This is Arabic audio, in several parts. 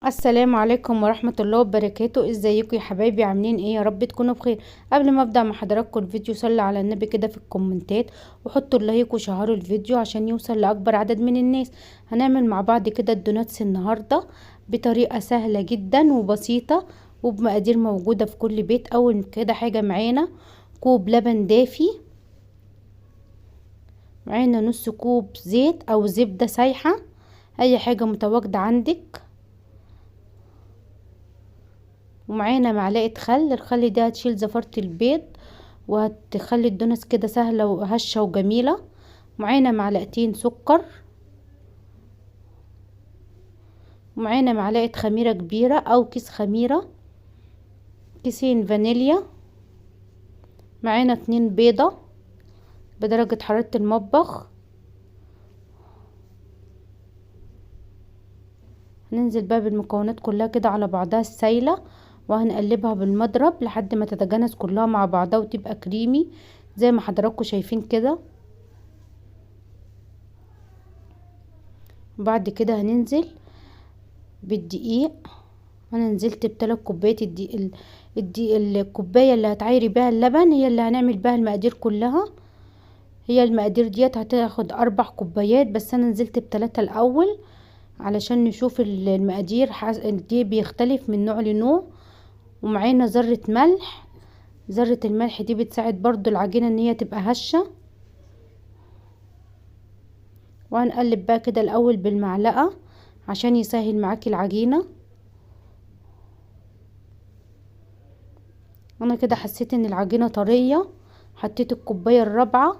السلام عليكم ورحمة الله وبركاته. ازيكم يا حبايبي؟ عاملين ايه؟ يا رب تكونوا بخير. قبل ما ابدأ مع حضراتكم الفيديو، صلوا على النبي كده في الكومنتات وحطوا اللايك وشهروا الفيديو عشان يوصل لأكبر عدد من الناس. هنعمل مع بعض كده الدوناتس النهاردة بطريقة سهلة جدا وبسيطة وبمقادير موجودة في كل بيت. اول كده حاجة معانا كوب لبن دافي، معانا نص كوب زيت او زبدة سايحة، اي حاجة متواجدة عندك، ومعانا معلقة خل. الخل ده هتشيل زفرة البيض وهتخلي الدونس كده سهلة وهشة وجميلة. معانا معلقتين سكر، ومعانا معلقة خميرة كبيرة او كيس خميرة، كيسين فانيليا، معانا 2 بيضة بدرجة حرارة المطبخ. هننزل بقى بالمكونات كلها كده على بعضها السايلة، وهنقلبها بالمضرب لحد ما تتجانس كلها مع بعضها وتبقى كريمي زي ما حضراتكم شايفين كده. بعد كده هننزل بالدقيق. انا نزلت ب3 كوبايات الدقيق. الكوبايه اللي هتعايري بيها اللبن هي اللي هنعمل بيها المقادير كلها. هي المقادير ديت هتاخد 4 كوبايات، بس انا نزلت ب3 الاول علشان نشوف المقادير دي بيختلف من نوع لنوع. ومعانا ذرة ملح، ذرة الملح دي بتساعد برضو العجينة ان هي تبقى هشة. وهنقلب بقى كده الاول بالمعلقة عشان يسهل معاكي العجينة. انا كده حسيت ان العجينة طرية، حطيت الكوباية الرابعة،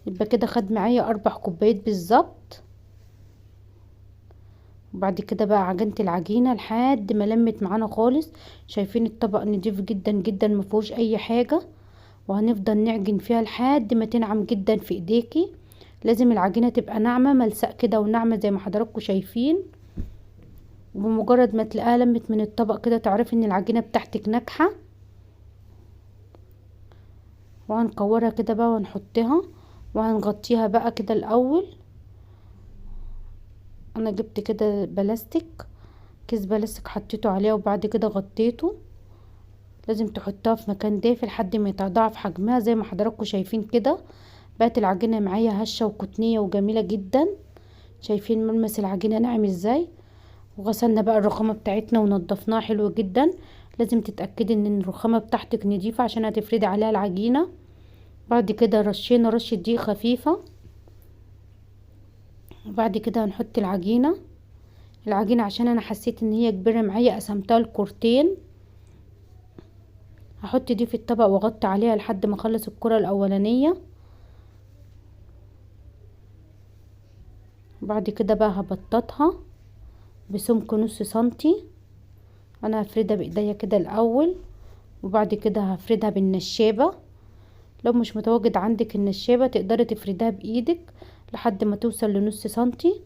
يبقى كده خد معايا 4 كوبايات بالظبط. وبعد كده بقى عجنت العجينة لحد ما لمت معانا خالص. شايفين الطبق نضيف جدا جدا مفيهوش اي حاجة، وهنفضل نعجن فيها لحد ما تنعم جدا في ايديكي. لازم العجينة تبقى ناعمة ملساء كده وناعمة زي ما حضراتكم شايفين. وبمجرد ما تلاقيها لمت من الطبق كده تعرفي ان العجينة بتاعتك ناجحة. وهنكورها كده بقى ونحطها وهنغطيها بقى كده الاول. انا جبت كده بلاستيك، كيس بلاستيك حطيته عليها وبعد كده غطيته. لازم تحطها في مكان دافي لحد ما يتضاعف حجمها زي ما حضراتكم شايفين كده. بقت العجينة معايا هشة وكتنية وجميلة جدا. شايفين ملمس العجينة ناعم ازاي. وغسلنا بقى الرخامة بتاعتنا ونضفناها حلو جدا. لازم تتأكدي ان الرخامة بتاعتك نضيفة عشان هتفردي عليها العجينة. بعد كده رشينا رشة دقيق خفيفة. وبعد كده هنحط العجينة عشان انا حسيت ان هي كبيرة معايا قسمتها لكورتين. هحط دي في الطبق واغطي عليها لحد ما اخلص الكرة الاولانية. بعد كده بقى هبططها بسمك نص سنتي. انا هفردها بايديا كده الاول، وبعد كده هفردها بالنشابة. لو مش متواجد عندك النشابة تقدري تفردها بايدك لحد ما توصل لنص سنتي،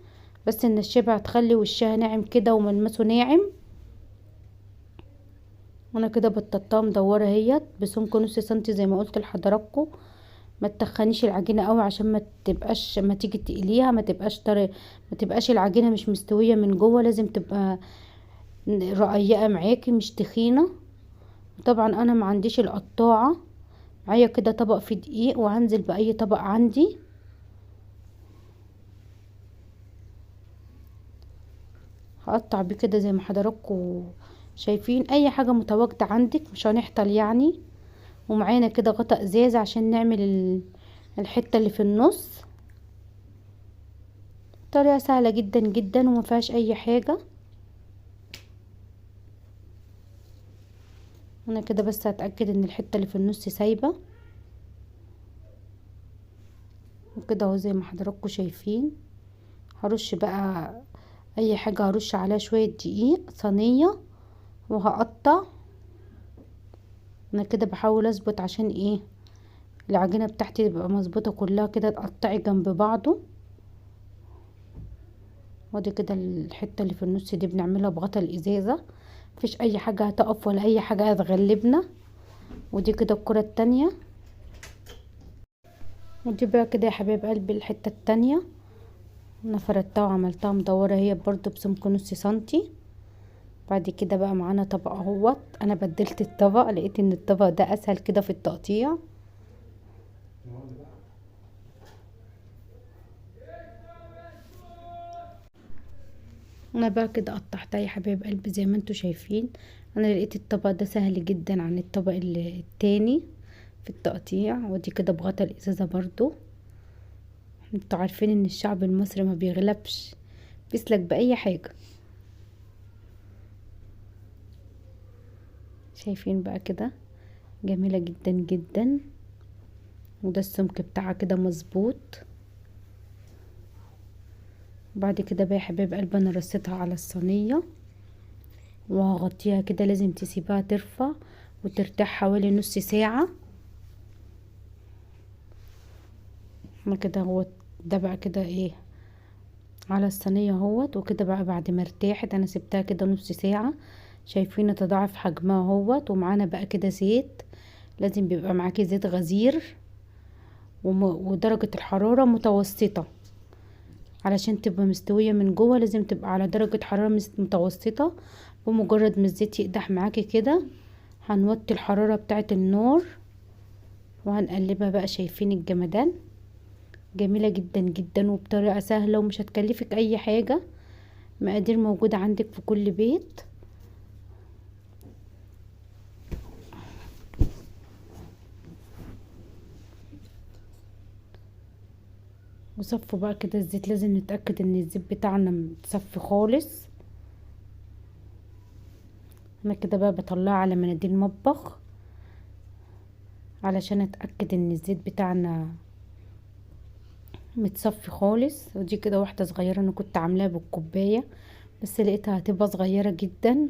بس النشابة هتخلي وشها ناعم كده وملمسه ناعم. وانا كده بططتها مدورة اهيت بسمك نص سنتي زي ما قلت لحضراتكم. ما تتخنيش العجينة قوي عشان ما تيجي تقليها ما تبقاش طري، ما تبقاش العجينة مش مستوية من جوه. لازم تبقى رقيقة معاكي مش تخينة. طبعا انا ما عنديش القطاعة، معايا كده طبق فيه دقيق وهنزل باي طبق عندي. هقطع بيه كده زي ما حضراتكم شايفين، اي حاجة متواجدة عندك مش هنحتل يعني. ومعانا كده غطا ازاز عشان نعمل الحتة اللي في النص. طريقة سهلة جدا جدا وما فيهاش اي حاجة. انا كده بس هتأكد ان الحتة اللي في النص سايبة وكده اهو زي ما حضراتكم شايفين. هرش بقى اي حاجة، هرش عليها شوية دقيق صينية وهقطع. انا كده بحاول اظبط عشان ايه العجينة بتاعتي تبقى مظبوطة كلها كده، تقطعي جنب بعضه. ودي كده الحتة اللي في النص دي بنعملها بغطا الازازة، مفيش اي حاجة هتقف ولا اي حاجة هتغلبنا. ودي كده الكرة التانية. ودي بقى كده يا حبايب قلبي الحتة التانية. انا فردتها وعملتها مدورة هي برضو بسمك نص سنتي. بعد كده بقى معانا طبق اهوت. انا بدلت الطبق، لقيت ان الطبق ده اسهل كده في التقطيع. انا بقى كده قطعتها يا حبايب قلبي زي ما انتوا شايفين. انا لقيت الطبق ده سهل جدا عن الطبق التاني في التقطيع. ودي كده بغطا الازازة برضو. انتوا عارفين ان الشعب المصري ما بيغلبش، بيسلك باي حاجة. شايفين بقى كده جميلة جدا جدا. وده السمك بتاعها كده مظبوط. بعد كده بقى يا حبايب قلبي انا رصيتها على الصينية وهغطيها كده. لازم تسيبها ترفع وترتاح حوالي نص ساعة. ما كده هو ده بقى كده ايه على الصينية اهوت. وكده بقى بعد ما ارتاحت انا سبتها كده نص ساعة. شايفين تضاعف حجمها اهوت. ومعانا بقى كده زيت. لازم بيبقى معاكي زيت غزير ودرجة الحرارة متوسطة علشان تبقى مستوية من جوه. لازم تبقى على درجة حرارة متوسطة. بمجرد ما الزيت يقدح معاكي كده هنوطي الحرارة بتاعة النار وهنقلبها بقى. شايفين الجمدان؟ جميلة جدا جدا وبطريقة سهلة ومش هتكلفك اي حاجة. مقادير موجودة عندك في كل بيت. وصفوا بقى كده الزيت. لازم نتأكد ان الزيت بتاعنا متصفي خالص. انا كده بقى بطلعها على مناديل مطبخ علشان اتأكد ان الزيت بتاعنا متصفي خالص. ودي كده واحدة صغيرة انا كنت عاملاها بالكوباية بس لقيتها هتبقى صغيرة جدا.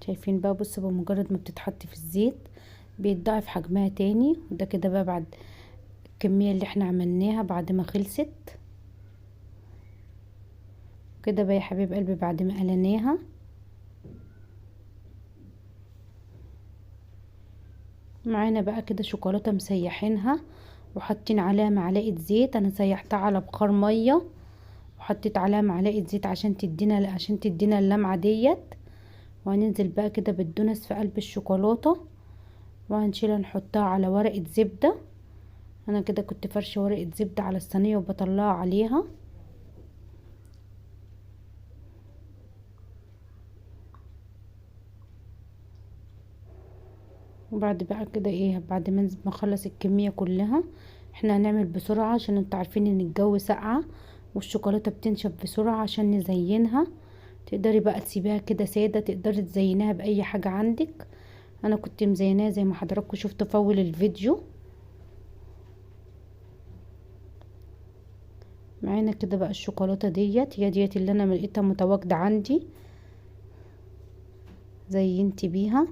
شايفين بقى؟ بصوا بمجرد ما بتتحط في الزيت بيتضاعف حجمها تاني. وده كده بقى بعد الكمية اللي احنا عملناها بعد ما خلصت. كده بقى يا حبيب قلبي بعد ما قلناها معانا بقى كده شوكولاتة مسيحينها وحاطين عليها معلقة زيت. انا سيحتها على بخار مية وحطيت عليها معلقة زيت عشان تدينا اللمعة ديت. وهننزل بقى كده بالدونس في قلب الشوكولاتة وهنشيلها نحطها على ورقة زبدة. انا كده كنت فرشة ورقة زبدة على الصينية وبطلعها عليها. وبعد بقى كده ايه بعد ما نخلص الكمية كلها احنا هنعمل بسرعة عشان انتوا عارفين ان الجو ساقعة والشوكولاتة بتنشف بسرعة. عشان نزينها تقدري بقى تسيبيها كده سادة، تقدري تزينها باي حاجة عندك. انا كنت مزيناها زي ما حضراتكم شفتوا في اول الفيديو. معانا كده بقى الشوكولاتة ديت هي ديت اللي انا لقيتها متواجدة عندي. زينتي بيها.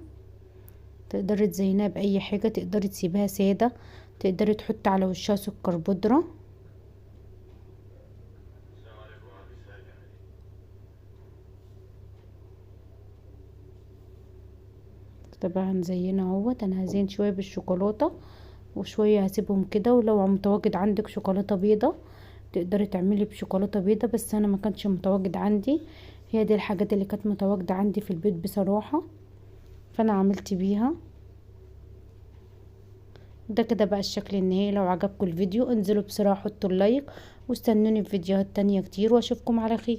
تقدري تزينها باي حاجة، تقدري تسيبها سادة، تقدري تحطي على وشها سكر بودرة. طبعا هنزينها اهوت. انا هزين شويه بالشوكولاته وشويه هسيبهم كده. ولو متواجد عندك شوكولاته بيضه تقدري تعملي بشوكولاته بيضه بس انا ما كانش متواجد عندي. هي دي الحاجات اللي كانت متواجده عندي في البيت بصراحه فانا عملت بيها. ده كده بقى الشكل النهائي. لو عجبكم الفيديو انزلوا بسرعه حطوا اللايك واستنوني في فيديوهات تانية كتير واشوفكم على خير.